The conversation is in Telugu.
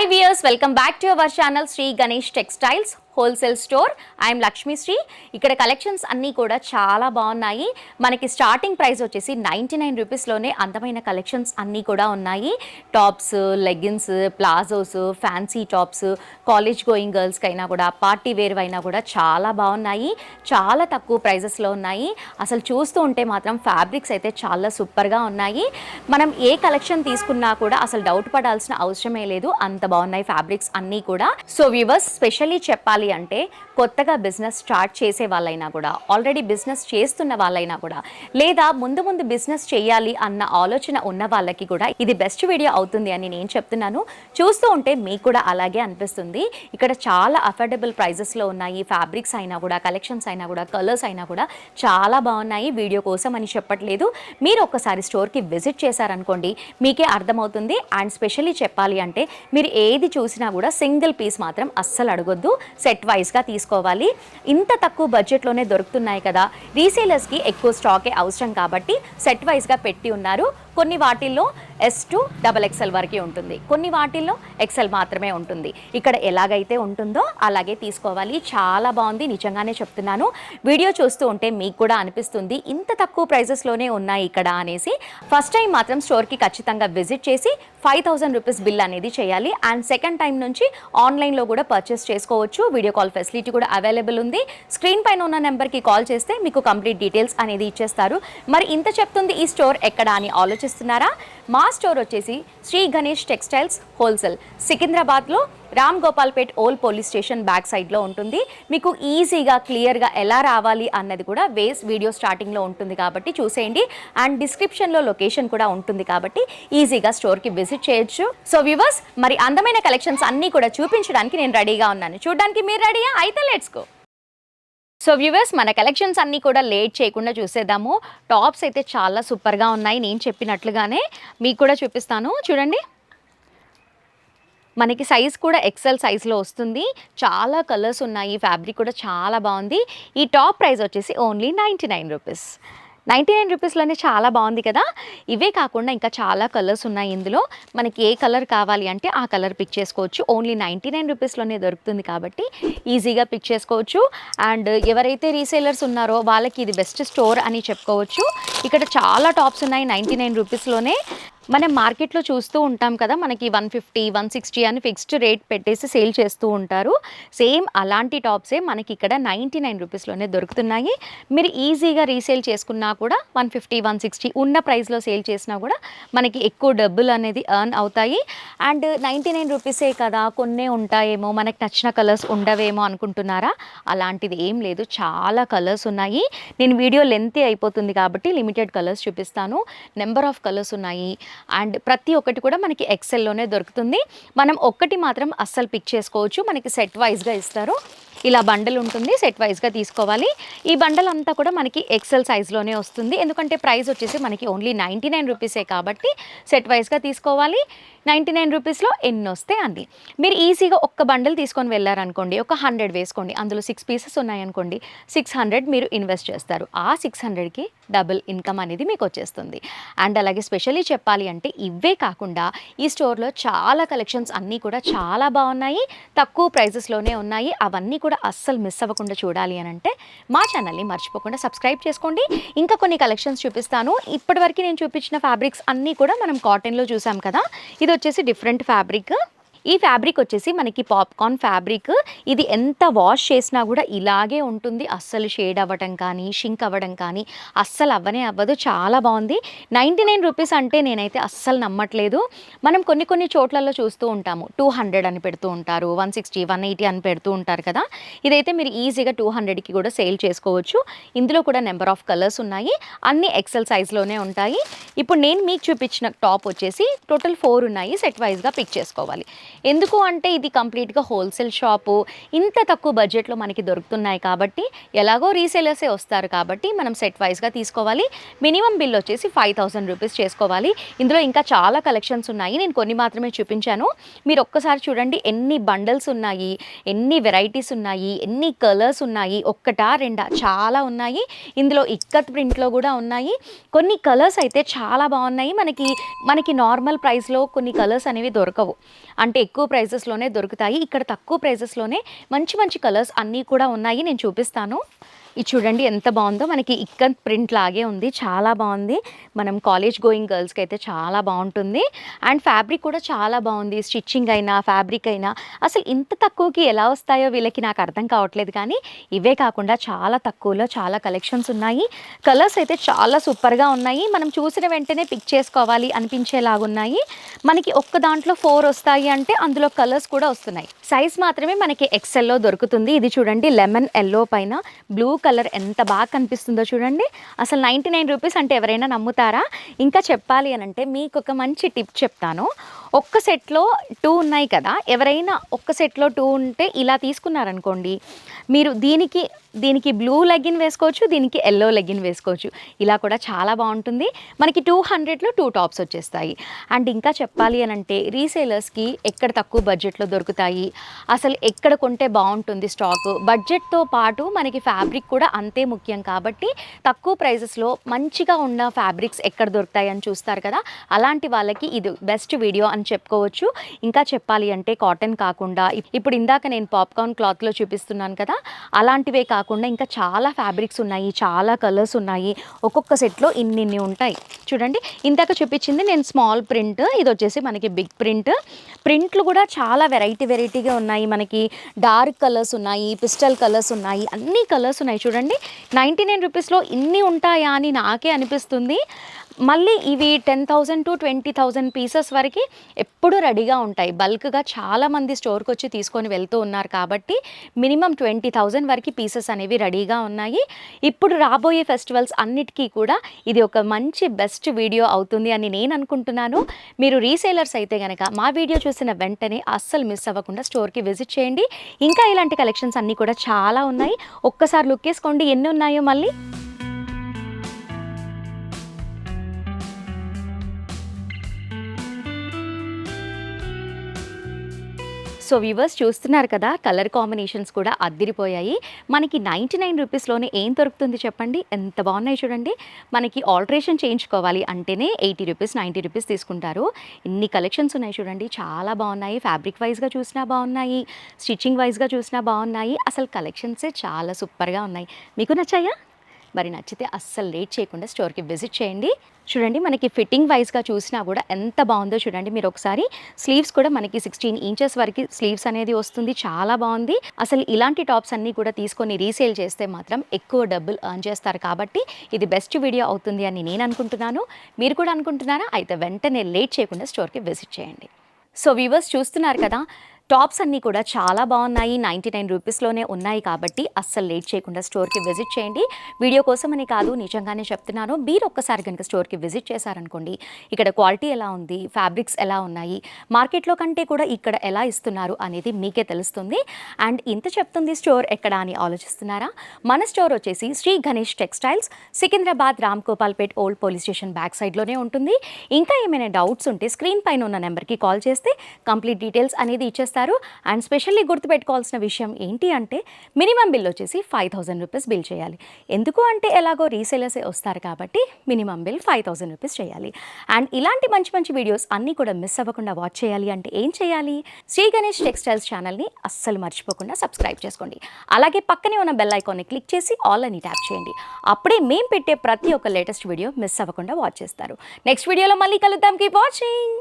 Hi viewers, welcome back to our channel Sri Ganesh Textiles wholesale store. I'm Lakshmi Sri. ఇక్కడ కలెక్షన్స్ అన్నీ కూడా చాలా బాగున్నాయి. మనకి స్టార్టింగ్ ప్రైస్ వచ్చేసి 99 రూపీస్లోనే అందమైన కలెక్షన్స్ అన్నీ కూడా ఉన్నాయి. Tops, leggings, palazzos, fancy tops, college going గర్ల్స్కి అయినా కూడా, పార్టీ వేర్ అయినా కూడా చాలా బాగున్నాయి. చాలా తక్కువ ప్రైజెస్లో ఉన్నాయి. అసలు చూస్తూ ఉంటే మాత్రం ఫ్యాబ్రిక్స్ అయితే చాలా సూపర్గా ఉన్నాయి. మనం ఏ కలెక్షన్ తీసుకున్నా కూడా అసలు డౌట్ పడాల్సిన అవసరమే లేదు, అంత బాగున్నాయి ఫ్యాబ్రిక్స్ అన్నీ కూడా. సో వ్యూవర్స్, స్పెషల్లీ చెప్పాలి అంటే కొత్తగా బిజినెస్ స్టార్ట్ చేసే వాళ్ళైనా కూడా, ఆల్రెడీ బిజినెస్ చేస్తున్న వాళ్ళైనా కూడా, లేదా ముందు బిజినెస్ చేయాలి అన్న ఆలోచన ఉన్న వాళ్ళకి కూడా ఇది బెస్ట్ వీడియో అవుతుంది అని నేను చెప్తున్నాను. చూస్తూ ఉంటే మీకు కూడా అలాగే అనిపిస్తుంది. ఇక్కడ చాలా అఫోర్డబుల్ ప్రైజెస్లో ఉన్నాయి. ఫ్యాబ్రిక్స్ అయినా కూడా, కలెక్షన్స్ అయినా కూడా, కలర్స్ అయినా కూడా చాలా బాగున్నాయి. వీడియో కోసం అని చెప్పట్లేదు, మీరు ఒక్కసారి స్టోర్కి విజిట్ చేశారనుకోండి మీకే అర్థమవుతుంది. అండ్ స్పెషల్లీ చెప్పాలి అంటే మీరు ఏది చూసినా కూడా సింగిల్ పీస్ మాత్రం అస్సలు అడగొద్దు, సెట్ వైజ్గా తీసుకోవాలి. ఇంత తక్కువ బడ్జెట్లోనే దొరుకుతున్నాయి కదా, రీసేలర్స్కి ఎక్కువ స్టాకే అవసరం కాబట్టి సెట్ వైజ్గా పెట్టి ఉన్నారు. కొన్ని వాటిల్లో S2 XXL వరకే ఉంటుంది, కొన్ని వాటిల్లో XL మాత్రమే ఉంటుంది. ఇక్కడ ఎలాగైతే ఉంటుందో అలాగే తీసుకోవాలి. చాలా బాగుంది, నిజంగానే చెప్తున్నాను. వీడియో చూస్తూ ఉంటే మీకు కూడా అనిపిస్తుంది ఇంత తక్కువ ప్రైజెస్లోనే ఉన్నాయి ఇక్కడ అనేసి. ఫస్ట్ టైం మాత్రం స్టోర్కి ఖచ్చితంగా విజిట్ చేసి 5000 రూపీస్ బిల్ అనేది చేయాలి. అండ్ సెకండ్ టైం నుంచి ఆన్లైన్లో కూడా పర్చేస్ చేసుకోవచ్చు. వీడియో కాల్ ఫెసిలిటీ కూడా అవైలబుల్ ఉంది. స్క్రీన్ పైన ఉన్న నెంబర్కి కాల్ చేస్తే మీకు కంప్లీట్ డీటెయిల్స్ అనేది ఇచ్చేస్తారు. మరి ఇంత చెప్తుంది ఈ స్టోర్ ఎక్కడ అని ఆలోచిస్తున్నారా? మా స్టోర్ వచ్చేసి శ్రీ గణేష్ టెక్స్టైల్స్ హోల్సేల్, సికింద్రాబాద్లో Ram Gopalpet old police station back సైడ్లో ఉంటుంది. మీకు ఈజీగా క్లియర్గా ఎలా రావాలి అన్నది కూడా వీడియో స్టార్టింగ్లో ఉంటుంది కాబట్టి చూసేయండి. అండ్ డిస్క్రిప్షన్లో లొకేషన్ కూడా ఉంటుంది కాబట్టి ఈజీగా స్టోర్కి విజిట్ చేయొచ్చు. సో వ్యూవర్స్, మరి అందమైన కలెక్షన్స్ అన్నీ కూడా చూపించడానికి నేను రెడీగా ఉన్నాను. చూడడానికి మీరు రెడీయా? అయితే లెట్స్ గో. సో వ్యూవర్స్, మన కలెక్షన్స్ అన్నీ కూడా లేట్ చేయకుండా చూసేద్దాము. టాప్స్ అయితే చాలా సూపర్గా ఉన్నాయి. నేను చెప్పినట్లుగానే మీకు కూడా చూపిస్తాను. చూడండి, మనకి సైజ్ కూడా XL సైజ్లో వస్తుంది. చాలా కలర్స్ ఉన్నాయి, ఫ్యాబ్రిక్ కూడా చాలా బాగుంది. ఈ టాప్ ప్రైస్ వచ్చేసి ఓన్లీ 99 రూపీస్. 99 రూపీస్లోనే చాలా బాగుంది కదా. ఇవే కాకుండా ఇంకా చాలా కలర్స్ ఉన్నాయి ఇందులో. మనకి ఏ కలర్ కావాలి అంటే ఆ కలర్ పిక్ చేసుకోవచ్చు. ఓన్లీ 99 రూపీస్లోనే దొరుకుతుంది కాబట్టి ఈజీగా పిక్ చేసుకోవచ్చు. అండ్ ఎవరైతే రీసేలర్స్ ఉన్నారో వాళ్ళకి ఇది బెస్ట్ స్టోర్ అని చెప్పుకోవచ్చు. ఇక్కడ చాలా టాప్స్ ఉన్నాయి 99 రూపీస్లోనే. మనం మార్కెట్లో చూస్తూ ఉంటాం కదా, మనకి 150, 160 అని ఫిక్స్డ్ రేట్ పెట్టేసి సేల్ చేస్తూ ఉంటారు. సేమ్ అలాంటి టాప్సే మనకి ఇక్కడ 99 రూపీస్లోనే దొరుకుతున్నాయి. మీరు ఈజీగా రీసేల్ చేసుకున్నా కూడా 150, 160 ఉన్న ప్రైస్లో సేల్ చేసినా కూడా మనకి ఎక్కువ డబ్బులు అనేది ఎర్న్ అవుతాయి. అండ్ 99 రూపీసే కదా, కొన్నే ఉంటాయేమో, మనకు నచ్చిన కలర్స్ ఉండవేమో అనుకుంటున్నారా? అలాంటిది ఏం లేదు, చాలా కలర్స్ ఉన్నాయి. నేను వీడియో లెంతీ అయిపోతుంది కాబట్టి లిమిటెడ్ కలర్స్ చూపిస్తాను. నెంబర్ ఆఫ్ కలర్స్ ఉన్నాయి. అండ్ ప్రతి ఒక్కటి కూడా మనకి XLలోనే దొరుకుతుంది. మనం ఒక్కటి మాత్రం అస్సలు పిక్ చేసుకోవచ్చు, మనకి సెట్ వైజ్గా ఇస్తారు. ఇలా బండల్ ఉంటుంది, సెట్ వైజ్గా తీసుకోవాలి. ఈ బండల్ అంతా కూడా మనకి XL సైజ్లోనే వస్తుంది. ఎందుకంటే ప్రైస్ వచ్చేసి మనకి ఓన్లీ 99 రూపీసే కాబట్టి సెట్ వైజ్గా తీసుకోవాలి. 99 రూపీస్లో ఎన్ని వస్తే అన్ని. మీరు ఈజీగా ఒక్క బండల్ తీసుకొని వెళ్ళారనుకోండి, ఒక 100 వేసుకోండి, అందులో 6 పీసెస్ ఉన్నాయనుకోండి, 600 మీరు ఇన్వెస్ట్ చేస్తారు. ఆ 600కి డబుల్ ఇన్కమ్ అనేది మీకు వచ్చేస్తుంది. అండ్ అలాగే స్పెషల్లీ చెప్పాలి అంటే ఇవే కాకుండా ఈ స్టోర్లో చాలా కలెక్షన్స్ అన్నీ కూడా చాలా బాగున్నాయి, తక్కువ ప్రైజెస్లోనే ఉన్నాయి. అవన్నీ కూడా అస్సలు మిస్ అవ్వకుండా చూడాలి అని అంటే మా ఛానల్ని మర్చిపోకుండా సబ్స్క్రైబ్ చేసుకోండి. ఇంకా కొన్ని కలెక్షన్స్ చూపిస్తాను. ఇప్పటివరకు నేను చూపించిన ఫ్యాబ్రిక్స్ అన్నీ కూడా మనం కాటన్లో చూసాం కదా, ఇది వచ్చేసి డిఫరెంట్ ఫ్యాబ్రిక్. ఈ ఫ్యాబ్రిక్ వచ్చేసి మనకి పాప్కార్న్ ఫ్యాబ్రిక్. ఇది ఎంత వాష్ చేసినా కూడా ఇలాగే ఉంటుంది, అస్సలు షేడ్ అవ్వడం కానీ షింక్ అవ్వడం కానీ అస్సలు అవ్వనే అవ్వదు. చాలా బాగుంది. 99 రూపీస్ అంటే నేనైతే అస్సలు నమ్మట్లేదు. మనం కొన్ని చోట్లలో చూస్తూ ఉంటాము 200 అని పెడుతూ ఉంటారు, 160, 180 అని పెడుతూ ఉంటారు కదా. ఇదైతే మీరు ఈజీగా 200కి కూడా సేల్ చేసుకోవచ్చు. ఇందులో కూడా నెంబర్ ఆఫ్ కలర్స్ ఉన్నాయి, అన్ని XL సైజ్లోనే ఉంటాయి. ఇప్పుడు నేను మీకు చూపించిన టాప్ వచ్చేసి టోటల్ 4 ఉన్నాయి, సెట్ వైజ్గా పిక్ చేసుకోవాలి. ఎందుకు అంటే ఇది కంప్లీట్గా హోల్సేల్ షాపు, ఇంత తక్కువ బడ్జెట్లో మనకి దొరుకుతున్నాయి కాబట్టి, ఎలాగో రీసేలర్సే వస్తారు కాబట్టి మనం సెట్ వైజ్గా తీసుకోవాలి. మినిమం బిల్ వచ్చేసి 5000 రూపీస్ చేసుకోవాలి. ఇందులో ఇంకా చాలా కలెక్షన్స్ ఉన్నాయి, నేను కొన్ని మాత్రమే చూపించాను. మీరు ఒక్కసారి చూడండి ఎన్ని బండల్స్ ఉన్నాయి, ఎన్ని వెరైటీస్ ఉన్నాయి, ఎన్ని కలర్స్ ఉన్నాయి. ఒక్కటా రెండా, చాలా ఉన్నాయి. ఇందులో ఇక్కత్ ప్రింట్లో కూడా ఉన్నాయి. కొన్ని కలర్స్ అయితే చాలా బాగున్నాయి. మనకి నార్మల్ ప్రైస్లో కొన్ని కలర్స్ అనేవి దొరకవు. అంటే ఎక్కువ ప్రైజెస్లోనే దొరుకుతాయి. ఇక్కడ తక్కువ ప్రైజెస్లోనే మంచి మంచి కలర్స్ అన్నీ కూడా ఉన్నాయి, నేను చూపిస్తాను. ఇది చూడండి ఎంత బాగుందో, మనకి ఇక్కత్ ప్రింట్ లాగే ఉంది, చాలా బాగుంది. మనం కాలేజ్ గోయింగ్ గర్ల్స్కి అయితే చాలా బాగుంటుంది. అండ్ ఫ్యాబ్రిక్ కూడా చాలా బాగుంది, స్టిచ్చింగ్ అయినా ఫ్యాబ్రిక్ అయినా అసలు ఇంత తక్కువకి ఎలా వస్తాయో వీళ్ళకి నాకు అర్థం కావట్లేదు. కానీ ఇవే కాకుండా చాలా తక్కువలో చాలా కలెక్షన్స్ ఉన్నాయి. కలర్స్ అయితే చాలా సూపర్గా ఉన్నాయి, మనం చూసిన వెంటనే పిక్ చేసుకోవాలి అనిపించేలాగున్నాయి. మనకి ఒక్క దాంట్లో 4 వస్తాయి అంటే అందులో కలర్స్ కూడా వస్తున్నాయి. సైజ్ మాత్రమే మనకి ఎక్సెల్లో దొరుకుతుంది. ఇది చూడండి లెమన్ ఎల్లో పైన బ్లూ కలర్ ఎంత బాగా కనిపిస్తుందో చూడండి. అసలు 99 రూపీస్ అంటే ఎవరైనా నమ్ముతారా? ఇంకా చెప్పాలి అని అంటే మీకు ఒక మంచి టిప్ చెప్తాను. ఒక్క సెట్లో 2 ఉన్నాయి కదా, ఎవరైనా ఒక్క సెట్లో 2 ఉంటే ఇలా తీసుకున్నారనుకోండి, మీరు దీనికి బ్లూ లెగ్గిన్ వేసుకోవచ్చు, దీనికి ఎల్లో లెగ్గిన్ వేసుకోవచ్చు. ఇలా కూడా చాలా బాగుంటుంది. మనకి 200లో 2 టాప్స్ వచ్చేస్తాయి. అండ్ ఇంకా చెప్పాలి అని అంటే రీసేలర్స్కి ఎక్కడ తక్కువ బడ్జెట్లో దొరుకుతాయి, అసలు ఎక్కడ కొంటే బాగుంటుంది స్టాక్, బడ్జెట్తో పాటు మనకి ఫ్యాబ్రిక్ కూడా అంతే ముఖ్యం. కాబట్టి తక్కువ ప్రైజెస్లో మంచిగా ఉన్న ఫ్యాబ్రిక్స్ ఎక్కడ దొరుకుతాయి అని చూస్తారు కదా, అలాంటి వాళ్ళకి ఇది బెస్ట్ వీడియో అని చెప్పుకోవచ్చు. ఇంకా చెప్పాలి అంటే కాటన్ కాకుండా ఇప్పుడు ఇందాక నేను పాప్కార్న్ క్లాత్లో చూపిస్తున్నాను కదా, అలాంటివే కాకుండా ఇంకా చాలా ఫ్యాబ్రిక్స్ ఉన్నాయి, చాలా కలర్స్ ఉన్నాయి. ఒక్కొక్క సెట్లో ఇన్ని ఉంటాయి. చూడండి ఇందాక చూపించింది నేను స్మాల్ ప్రింట్, ఇది వచ్చేసి మనకి బిగ్ ప్రింట్లు కూడా చాలా వెరైటీగా ఉన్నాయి. మనకి డార్క్ కలర్స్ ఉన్నాయి, పిస్టల్ కలర్స్ ఉన్నాయి, అన్ని కలర్స్ ఉన్నాయి. చూడండి 99 రూపీస్లో ఇన్ని ఉంటాయా అని నాకే అనిపిస్తుంది. మళ్ళీ ఇవి 10,000 to 20,000 పీసెస్ వరకు ఎప్పుడు రెడీగా ఉంటాయి. బల్క్గా చాలామంది స్టోర్కి వచ్చి తీసుకొని వెళ్తూ ఉన్నారు కాబట్టి మినిమం 20,000 వరకు పీసెస్ అనేవి రెడీగా ఉన్నాయి. ఇప్పుడు రాబోయే ఫెస్టివల్స్ అన్నిటికీ కూడా ఇది ఒక మంచి బెస్ట్ వీడియో అవుతుంది అని నేను అనుకుంటున్నాను. మీరు రీసేలర్స్ అయితే కనుక మా వీడియో చూసిన వెంటనే అస్సలు మిస్ అవ్వకుండా స్టోర్కి విజిట్ చేయండి. ఇంకా ఇలాంటి కలెక్షన్స్ అన్నీ కూడా చాలా ఉన్నాయి. ఒక్కసారి లుక్ వేసుకోండి ఎన్ని ఉన్నాయో మళ్ళీ. సో వ్యూవర్స్ చూస్తున్నారు కదా, కలర్ కాంబినేషన్స్ కూడా అద్దిరిపోయాయి. మనకి 99 రూపీస్లోనే ఏం దొరుకుతుంది చెప్పండి, ఎంత బాగున్నాయి చూడండి. మనకి ఆల్టరేషన్ చేయించుకోవాలి అంటేనే 80 రూపీస్ 90 రూపీస్ తీసుకుంటారు. ఇన్ని కలెక్షన్స్ ఉన్నాయి చూడండి, చాలా బాగున్నాయి. ఫ్యాబ్రిక్ వైజ్గా చూసినా బాగున్నాయి, స్టిచ్చింగ్ వైజ్గా చూసినా బాగున్నాయి. అసలు కలెక్షన్సే చాలా సూపర్గా ఉన్నాయి. మీకు నచ్చాయా? మరి నచ్చితే అస్సలు లేట్ చేయకుండా స్టోర్కి విజిట్ చేయండి. చూడండి మనకి ఫిట్టింగ్ వైజ్గా చూసినా కూడా ఎంత బాగుందో చూడండి. మీరు ఒకసారి స్లీవ్స్ కూడా మనకి 16 ఇంచెస్ వరకు స్లీవ్స్ అనేది వస్తుంది, చాలా బాగుంది. అసలు ఇలాంటి టాప్స్ అన్నీ కూడా తీసుకొని రీసేల్ చేస్తే మాత్రం ఎక్కువ డబ్బులు ఎర్న్ చేస్తారు. కాబట్టి ఇది బెస్ట్ వీడియో అవుతుంది అని నేను అనుకుంటున్నాను. మీరు కూడా అనుకుంటున్నారా? అయితే వెంటనే లేట్ చేయకుండా స్టోర్కి విజిట్ చేయండి. సో వ్యూవర్స్ చూస్తున్నారు కదా, టాప్స్ అన్నీ కూడా చాలా బాగున్నాయి. 99 రూపీస్లోనే ఉన్నాయి కాబట్టి అస్సలు లేట్ చేయకుండా స్టోర్కి విజిట్ చేయండి. వీడియో కోసమని కాదు, నిజంగానే చెప్తున్నాను. మీరు ఒక్కసారి కనుక స్టోర్కి విజిట్ చేశారనుకోండి, ఇక్కడ క్వాలిటీ ఎలా ఉంది, ఫ్యాబ్రిక్స్ ఎలా ఉన్నాయి, మార్కెట్లో కంటే కూడా ఇక్కడ ఎలా ఇస్తున్నారు అనేది మీకే తెలుస్తుంది. అండ్ ఇంత చెప్తుంది స్టోర్ ఎక్కడ అని ఆలోచిస్తున్నారా? మన స్టోర్ వచ్చేసి Shri Ganesh textiles, Secunderabad Ram Gopalpet old police station back సైడ్లోనే ఉంటుంది. ఇంకా ఏమైనా డౌట్స్ ఉంటే స్క్రీన్ పైన ఉన్న నెంబర్కి కాల్ చేస్తే కంప్లీట్ డీటెయిల్స్ అనేది ఇచ్చేస్తారు. అండ్ స్పెషల్లీ గుర్తుపెట్టుకోవాల్సిన విషయం ఏంటి అంటే మినిమం బిల్ వచ్చేసి 5,000 రూపీస్ బిల్ చేయాలి. ఎందుకు అంటే ఎలాగో రీసేలర్సే వస్తారు కాబట్టి మినిమం బిల్ 5,000 రూపీస్ చేయాలి. అండ్ ఇలాంటి మంచి మంచి వీడియోస్ అన్నీ కూడా మిస్ అవ్వకుండా వాచ్ చేయాలి అంటే ఏం చేయాలి? శ్రీ గణేష్ టెక్స్టైల్స్ ఛానల్ని అస్సలు మర్చిపోకుండా సబ్స్క్రైబ్ చేసుకోండి. అలాగే పక్కనే ఉన్న బెల్ ఐకాన్ని క్లిక్ చేసి ఆల్ అని ట్యాప్ చేయండి. అప్పుడే మేము పెట్టే ప్రతి ఒక్క లేటెస్ట్ వీడియో మిస్ అవ్వకుండా వాచ్ చేస్తారు. నెక్స్ట్ వీడియోలో మళ్ళీ కలుద్దాం. Keep watching.